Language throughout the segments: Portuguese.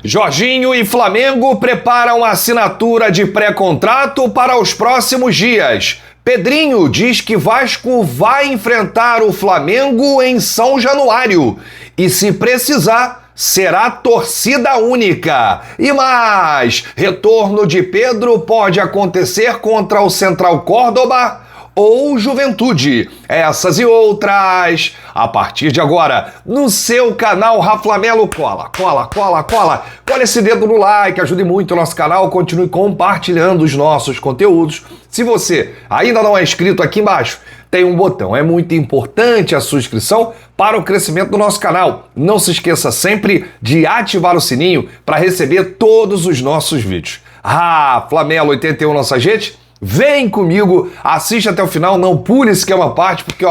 Jorginho e Flamengo preparam a assinatura de pré-contrato para os próximos dias. Pedrinho diz que Vasco vai enfrentar o Flamengo em São Januário e, se precisar, será torcida única. E mais, retorno de Pedro pode acontecer contra o Central Córdoba ou Juventude. Essas e outras a partir de agora no seu canal Raflamelo. Cola esse dedo no like, ajude muito o nosso canal, continue compartilhando os nossos conteúdos. Se você ainda não é inscrito, aqui embaixo tem um botão, é muito importante a sua inscrição para o crescimento do nosso canal. Não se esqueça sempre de ativar o sininho para receber todos os nossos vídeos. Raflamelo 81 nossa gente. Vem comigo, assiste até o final, não pule sequer uma parte, porque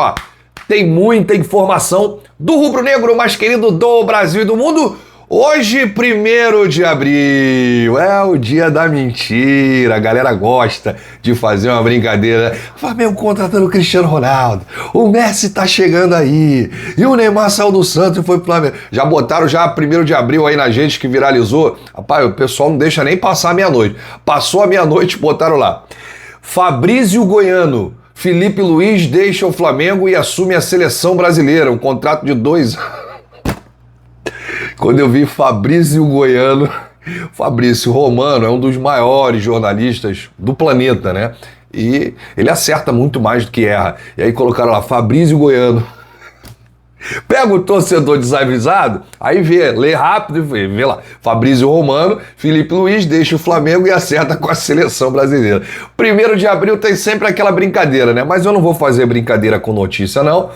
tem muita informação do rubro-negro mais querido do Brasil e do mundo. Hoje, 1º de abril, é o dia da mentira, a galera gosta de fazer uma brincadeira. Flamengo contratando o Cristiano Ronaldo, o Messi tá chegando aí, e o Neymar saiu do Santos e foi pro Flamengo. Já botaram 1º de abril aí na gente, que viralizou. Rapaz, o pessoal não deixa nem passar a meia-noite. Passou a meia-noite, botaram lá. Fabrício Goiano, Felipe Luiz deixa o Flamengo e assume a seleção brasileira, um contrato de 2 anos. Quando eu vi Fabrício Goiano, Fabrício Romano é um dos maiores jornalistas do planeta, né? E ele acerta muito mais do que erra. E aí colocaram lá, Fabrício Goiano. Pega o torcedor desavisado, aí lê rápido e vê lá. Fabrício Romano, Felipe Luiz deixa o Flamengo e acerta com a seleção brasileira. 1º de abril tem sempre aquela brincadeira, né? Mas eu não vou fazer brincadeira com notícia, não.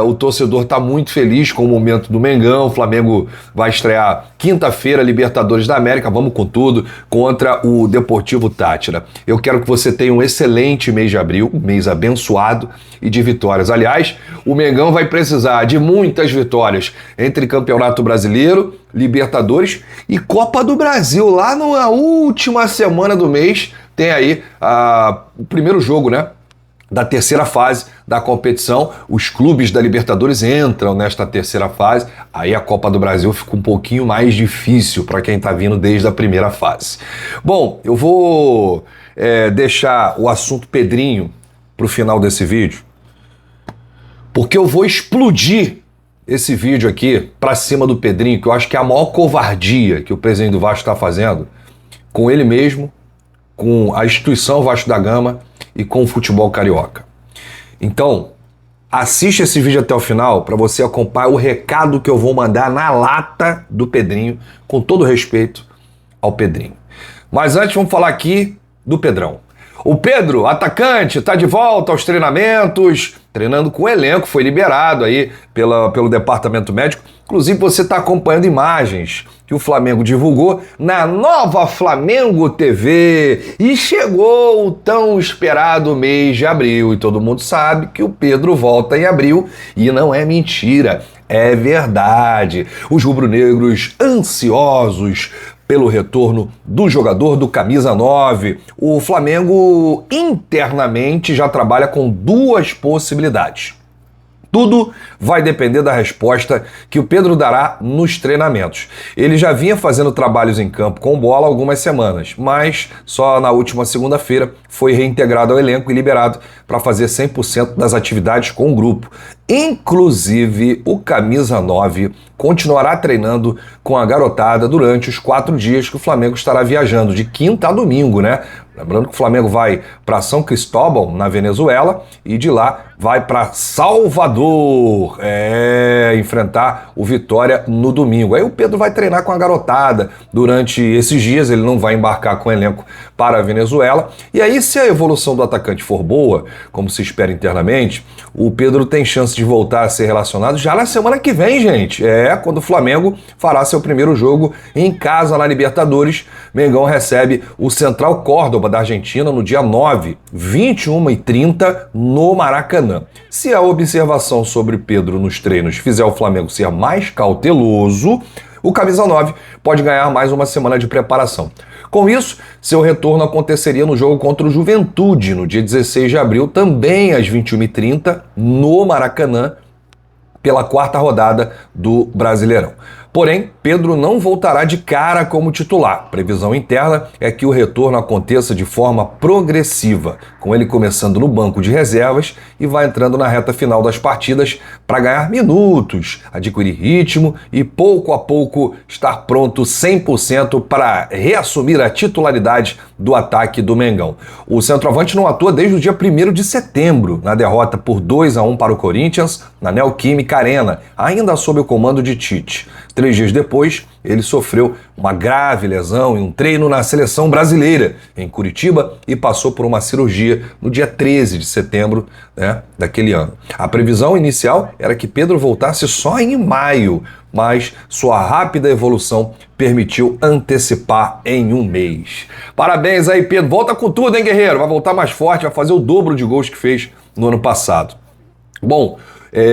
O torcedor está muito feliz com o momento do Mengão. O Flamengo vai estrear quinta-feira, Libertadores da América, vamos com tudo, contra o Deportivo Táchira. Eu quero que você tenha um excelente mês de abril, um mês abençoado e de vitórias. Aliás, o Mengão vai precisar de muitas vitórias entre Campeonato Brasileiro, Libertadores e Copa do Brasil. Lá na última semana do mês tem aí o primeiro jogo, né? Da terceira fase da competição. Os clubes da Libertadores entram nesta terceira fase, aí a Copa do Brasil fica um pouquinho mais difícil para quem está vindo desde a primeira fase. Bom, eu vou deixar o assunto Pedrinho para o final desse vídeo, porque eu vou explodir esse vídeo aqui para cima do Pedrinho, que eu acho que é a maior covardia que o presidente do Vasco está fazendo com ele mesmo, com a instituição Vasco da Gama e com o futebol carioca. Então, assiste esse vídeo até o final para você acompanhar o recado que eu vou mandar na lata do Pedrinho, com todo respeito ao Pedrinho. Mas antes vamos falar aqui do Pedrão. O Pedro, atacante, está de volta aos treinamentos, treinando com o elenco, foi liberado aí pelo departamento médico. Inclusive você está acompanhando imagens que o Flamengo divulgou na nova Flamengo TV. E chegou o tão esperado mês de abril. E todo mundo sabe que o Pedro volta em abril. E não é mentira, é verdade. Os rubro-negros ansiosos pelo retorno do jogador do camisa 9. O Flamengo internamente já trabalha com 2 possibilidades. Tudo vai depender da resposta que o Pedro dará nos treinamentos. Ele já vinha fazendo trabalhos em campo com bola há algumas semanas, mas só na última segunda-feira foi reintegrado ao elenco e liberado para fazer 100% das atividades com o grupo. Inclusive, o camisa 9 continuará treinando com a garotada durante os 4 dias que o Flamengo estará viajando, de quinta a domingo, né? Lembrando que o Flamengo vai para São Cristóbal, na Venezuela, e de lá vai para Salvador, enfrentar o Vitória no domingo. Aí o Pedro vai treinar com a garotada durante esses dias, ele não vai embarcar com o elenco para a Venezuela. E aí, se a evolução do atacante for boa, como se espera internamente, o Pedro tem chance de voltar a ser relacionado já na semana que vem, gente. Quando o Flamengo fará seu primeiro jogo em casa na Libertadores. Mengão recebe o Central Córdoba da Argentina no dia 9, 21h30, no Maracanã. Se a observação sobre Pedro nos treinos fizer o Flamengo ser mais cauteloso, o camisa 9 pode ganhar mais uma semana de preparação. Com isso, seu retorno aconteceria no jogo contra o Juventude, no dia 16 de abril, também às 21h30, no Maracanã, pela 4ª rodada do Brasileirão. Porém, Pedro não voltará de cara como titular. Previsão interna é que o retorno aconteça de forma progressiva, com ele começando no banco de reservas e vai entrando na reta final das partidas para ganhar minutos, adquirir ritmo e pouco a pouco estar pronto 100% para reassumir a titularidade do ataque do Mengão. O centroavante não atua desde o dia 1º de setembro, na derrota por 2-1 para o Corinthians, na Neoquímica Arena, ainda sob o comando de Tite. 3 dias depois, ele sofreu uma grave lesão em um treino na seleção brasileira, em Curitiba, e passou por uma cirurgia no dia 13 de setembro, daquele ano. A previsão inicial era que Pedro voltasse só em maio, mas sua rápida evolução permitiu antecipar em um mês. Parabéns aí, Pedro. Volta com tudo, hein, guerreiro? Vai voltar mais forte, vai fazer o dobro de gols que fez no ano passado. Bom,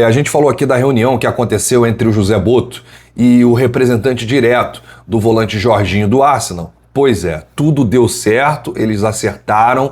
a gente falou aqui da reunião que aconteceu entre o José Boto e o representante direto do volante Jorginho do Arsenal. Pois é, tudo deu certo, eles acertaram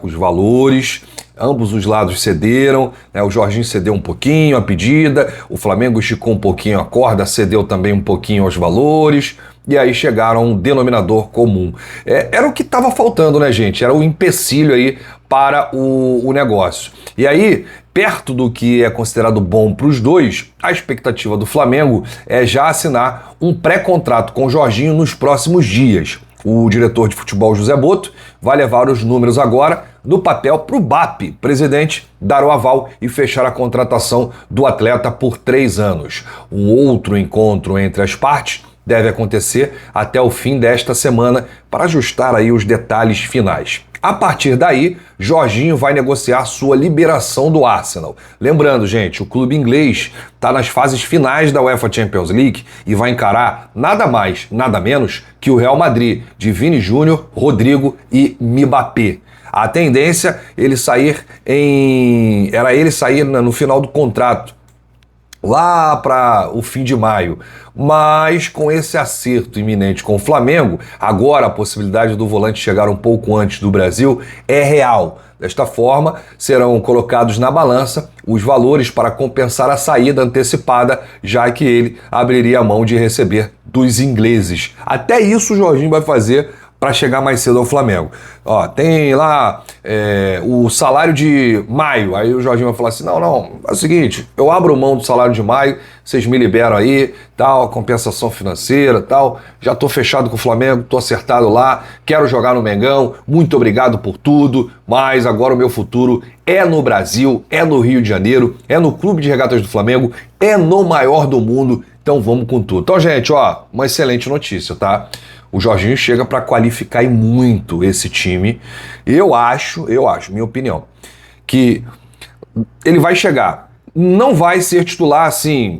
os valores, ambos os lados cederam, o Jorginho cedeu um pouquinho a pedida, o Flamengo esticou um pouquinho a corda, cedeu também um pouquinho aos valores, e aí chegaram a um denominador comum. Era o que estava faltando, né, gente? Era o empecilho aí para o negócio. E aí, perto do que é considerado bom para os dois, a expectativa do Flamengo é já assinar um pré-contrato com o Jorginho nos próximos dias. O diretor de futebol José Boto vai levar os números agora no papel para o BAP, presidente, dar o aval e fechar a contratação do atleta por 3 anos. Um outro encontro entre as partes deve acontecer até o fim desta semana para ajustar aí os detalhes finais. A partir daí, Jorginho vai negociar sua liberação do Arsenal. Lembrando, gente, o clube inglês está nas fases finais da UEFA Champions League e vai encarar nada mais, nada menos que o Real Madrid, de Vini Júnior, Rodrigo e Mbappé. A tendência era ele sair no final do contrato, lá para o fim de maio, mas com esse acerto iminente com o Flamengo, agora a possibilidade do volante chegar um pouco antes do Brasil é real. Desta forma, serão colocados na balança os valores para compensar a saída antecipada, já que ele abriria a mão de receber dos ingleses. Até isso o Jorginho vai fazer para chegar mais cedo ao Flamengo. Tem lá o salário de maio, aí o Jorginho vai falar assim, não, é o seguinte, eu abro mão do salário de maio, vocês me liberam aí, tal, compensação financeira, tal, já tô fechado com o Flamengo, tô acertado lá, quero jogar no Mengão, muito obrigado por tudo, mas agora o meu futuro é no Brasil, é no Rio de Janeiro, é no Clube de Regatas do Flamengo, é no maior do mundo, então vamos com tudo. Então, gente, uma excelente notícia, tá? O Jorginho chega para qualificar e muito esse time. Eu acho, minha opinião, que ele vai chegar. Não vai ser titular assim,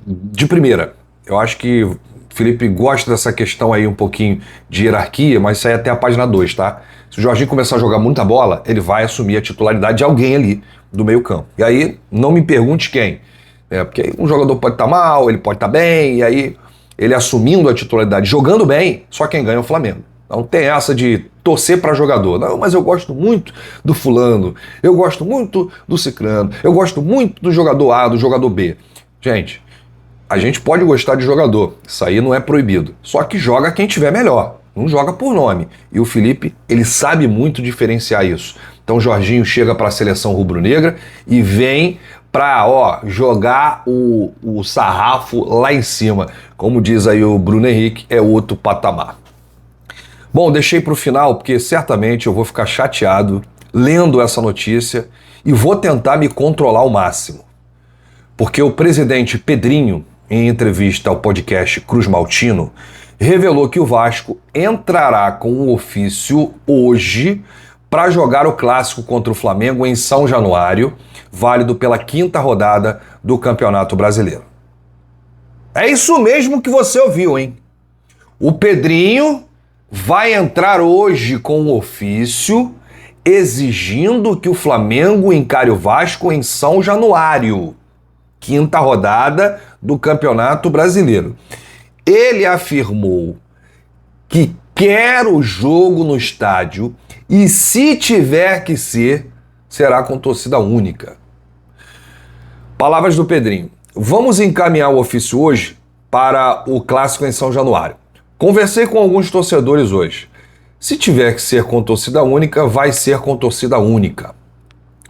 de primeira. Eu acho que o Felipe gosta dessa questão aí um pouquinho de hierarquia, mas isso aí é até a página 2, tá? Se o Jorginho começar a jogar muita bola, ele vai assumir a titularidade de alguém ali do meio campo. E aí, não me pergunte quem. Porque um jogador pode estar mal, ele pode estar bem, e aí ele assumindo a titularidade, jogando bem, só quem ganha é o Flamengo. Não tem essa de torcer para jogador. Não, mas eu gosto muito do fulano, eu gosto muito do ciclano, eu gosto muito do jogador A, do jogador B. Gente, a gente pode gostar de jogador, isso aí não é proibido. Só que joga quem tiver melhor, não joga por nome. E o Felipe, ele sabe muito diferenciar isso. Então o Jorginho chega para a seleção rubro-negra e vem para jogar o sarrafo lá em cima. Como diz aí o Bruno Henrique, é outro patamar. Bom, deixei para o final porque certamente eu vou ficar chateado lendo essa notícia e vou tentar me controlar ao máximo. Porque o presidente Pedrinho, em entrevista ao podcast Cruz Maltino, revelou que o Vasco entrará com um ofício hoje para jogar o clássico contra o Flamengo em São Januário, válido pela 5ª rodada do Campeonato Brasileiro. É isso mesmo que você ouviu, hein? O Pedrinho vai entrar hoje com um ofício exigindo que o Flamengo encare o Vasco em São Januário, 5ª rodada do Campeonato Brasileiro. Ele afirmou que quer o jogo no estádio e, se tiver que ser, será com torcida única. Palavras do Pedrinho. Vamos encaminhar o ofício hoje para o clássico em São Januário. Conversei com alguns torcedores hoje. Se tiver que ser com torcida única, vai ser com torcida única.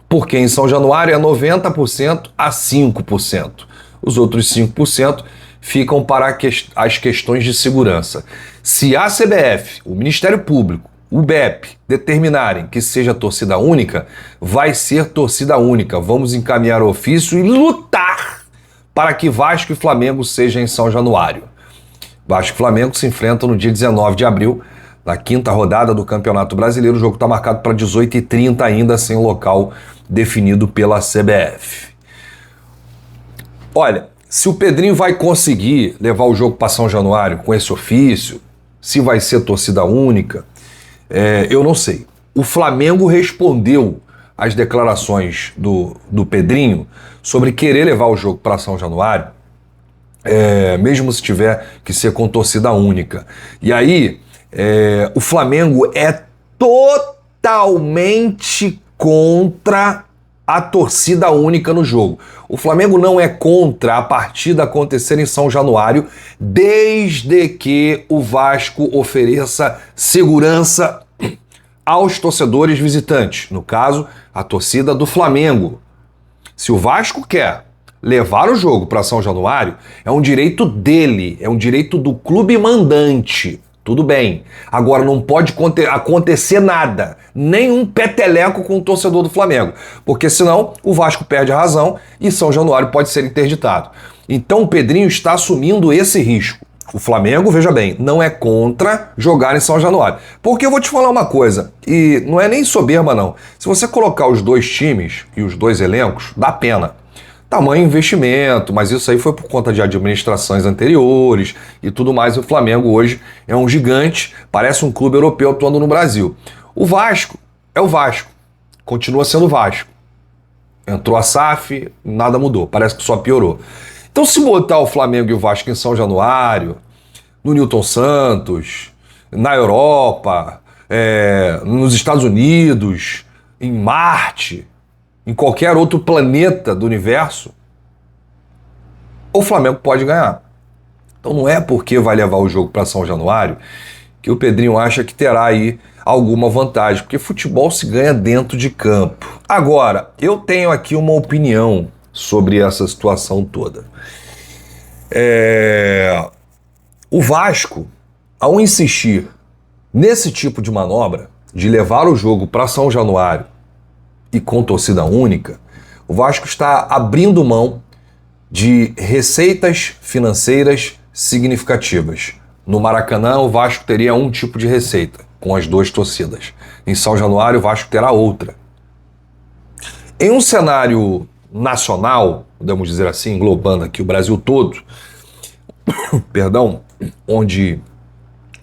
Porque em São Januário é 90% a 5%. Os outros 5% ficam para as questões de segurança. Se a CBF, o Ministério Público, o BEP determinarem que seja torcida única, vai ser torcida única. Vamos encaminhar o ofício e lutar para que Vasco e Flamengo seja em São Januário. Vasco e Flamengo se enfrentam no dia 19 de abril, na quinta rodada do Campeonato Brasileiro. O jogo está marcado para 18h30 ainda, sem local definido pela CBF. Olha, se o Pedrinho vai conseguir levar o jogo para São Januário com esse ofício, se vai ser torcida única, eu não sei. O Flamengo respondeu às declarações do Pedrinho sobre querer levar o jogo para São Januário, mesmo se tiver que ser com torcida única. E aí, o Flamengo é totalmente contra a torcida única no jogo. O Flamengo não é contra a partida acontecer em São Januário, desde que o Vasco ofereça segurança aos torcedores visitantes, no caso, a torcida do Flamengo. Se o Vasco quer levar o jogo para São Januário, é um direito dele, é um direito do clube mandante. Tudo bem. Agora não pode acontecer nada, nenhum peteleco com o torcedor do Flamengo, porque senão o Vasco perde a razão e São Januário pode ser interditado. Então o Pedrinho está assumindo esse risco. O Flamengo, veja bem, não é contra jogar em São Januário. Porque eu vou te falar uma coisa, e não é nem soberba não. Se você colocar os dois times e os dois elencos, dá pena. Tamanho investimento, mas isso aí foi por conta de administrações anteriores e tudo mais. O Flamengo hoje é um gigante, parece um clube europeu atuando no Brasil. O Vasco é o Vasco, continua sendo o Vasco. Entrou a SAF, nada mudou, parece que só piorou. Então se botar o Flamengo e o Vasco em São Januário, no Newton Santos, na Europa, nos Estados Unidos, em Marte, em qualquer outro planeta do universo, o Flamengo pode ganhar. Então não é porque vai levar o jogo para São Januário que o Pedrinho acha que terá aí alguma vantagem, porque futebol se ganha dentro de campo. Agora, eu tenho aqui uma opinião sobre essa situação toda. O Vasco, ao insistir nesse tipo de manobra, de levar o jogo para São Januário e com torcida única, o Vasco está abrindo mão de receitas financeiras significativas. No Maracanã, o Vasco teria um tipo de receita, com as duas torcidas. Em São Januário, o Vasco terá outra. Em um cenário nacional, podemos dizer assim, englobando aqui o Brasil todo, perdão, onde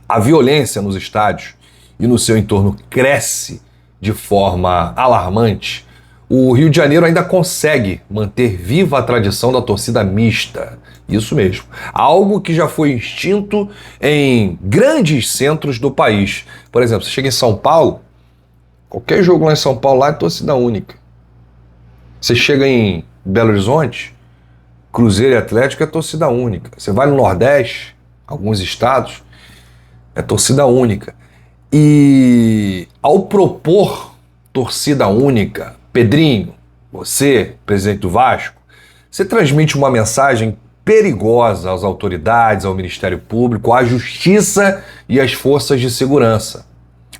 a violência nos estádios e no seu entorno cresce de forma alarmante, o Rio de Janeiro ainda consegue manter viva a tradição da torcida mista. Isso mesmo. Algo que já foi extinto em grandes centros do país. Por exemplo, você chega em São Paulo, qualquer jogo lá em São Paulo lá é torcida única. Você chega em Belo Horizonte, Cruzeiro e Atlético é torcida única. Você vai no Nordeste, alguns estados, é torcida única. E ao propor torcida única, Pedrinho, você, presidente do Vasco, você transmite uma mensagem perigosa às autoridades, ao Ministério Público, à Justiça e às forças de segurança.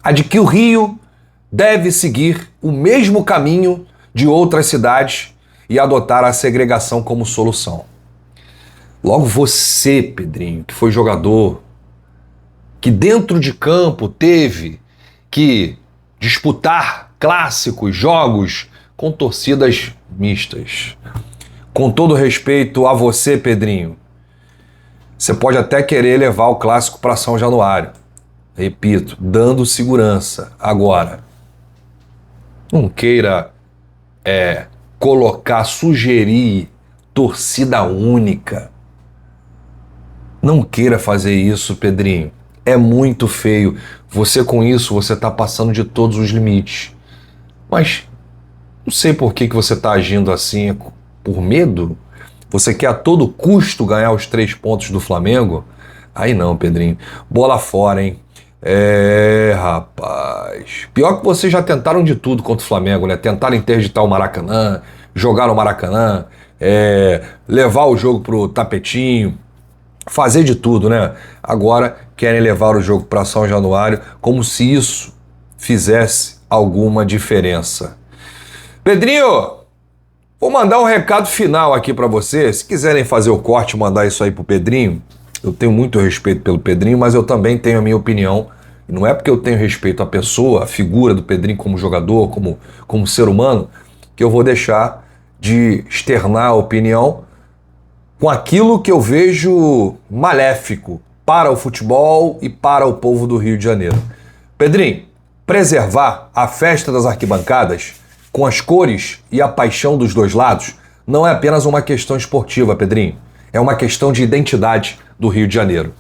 A de que o Rio deve seguir o mesmo caminho de outras cidades e adotar a segregação como solução. Logo você, Pedrinho, que foi jogador, que dentro de campo teve que disputar clássicos, jogos com torcidas mistas. Com todo respeito a você, Pedrinho, você pode até querer levar o clássico para São Januário. Repito, dando segurança. Agora, não queira sugerir torcida única. Não queira fazer isso, Pedrinho. É muito feio. Você com isso, você está passando de todos os limites. Mas não sei por que você está agindo assim. Por medo? Você quer a todo custo ganhar os 3 pontos do Flamengo? Aí não, Pedrinho. Bola fora, hein? Rapaz. Pior que vocês já tentaram de tudo contra o Flamengo, né? Tentaram interditar o Maracanã, jogar no Maracanã, levar o jogo pro tapetinho, fazer de tudo, né? Agora querem levar o jogo para São Januário como se isso fizesse alguma diferença. Pedrinho, vou mandar um recado final aqui para você. Se quiserem fazer o corte e mandar isso aí pro Pedrinho, eu tenho muito respeito pelo Pedrinho, mas eu também tenho a minha opinião. E não é porque eu tenho respeito à pessoa, à figura do Pedrinho como jogador, como ser humano, que eu vou deixar de externar a opinião com aquilo que eu vejo maléfico para o futebol e para o povo do Rio de Janeiro. Pedrinho, preservar a festa das arquibancadas com as cores e a paixão dos dois lados não é apenas uma questão esportiva, Pedrinho. É uma questão de identidade do Rio de Janeiro.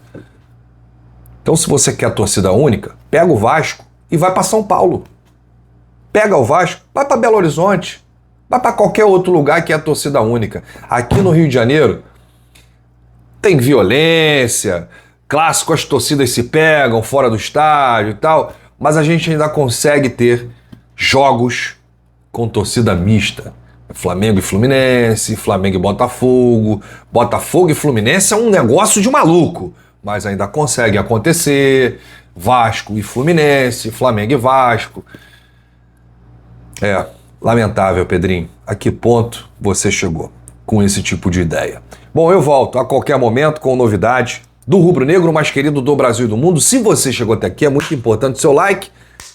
Então, se você quer a torcida única, pega o Vasco e vai para São Paulo. Pega o Vasco, vai para Belo Horizonte, vai para qualquer outro lugar que é a torcida única. Aqui no Rio de Janeiro tem violência, clássico, as torcidas se pegam fora do estádio e tal, mas a gente ainda consegue ter jogos com torcida mista. Flamengo e Fluminense, Flamengo e Botafogo. Botafogo e Fluminense é um negócio de maluco, mas ainda consegue acontecer. Vasco e Fluminense, Flamengo e Vasco. Lamentável, Pedrinho. A que ponto você chegou com esse tipo de ideia? Bom, eu volto a qualquer momento com novidade do rubro-negro mais querido do Brasil e do mundo. Se você chegou até aqui, é muito importante o seu like.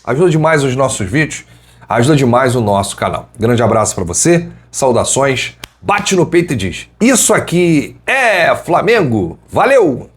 Ajuda demais os nossos vídeos. Ajuda demais o nosso canal. Grande abraço para você, saudações, bate no peito e diz: isso aqui é Flamengo. Valeu!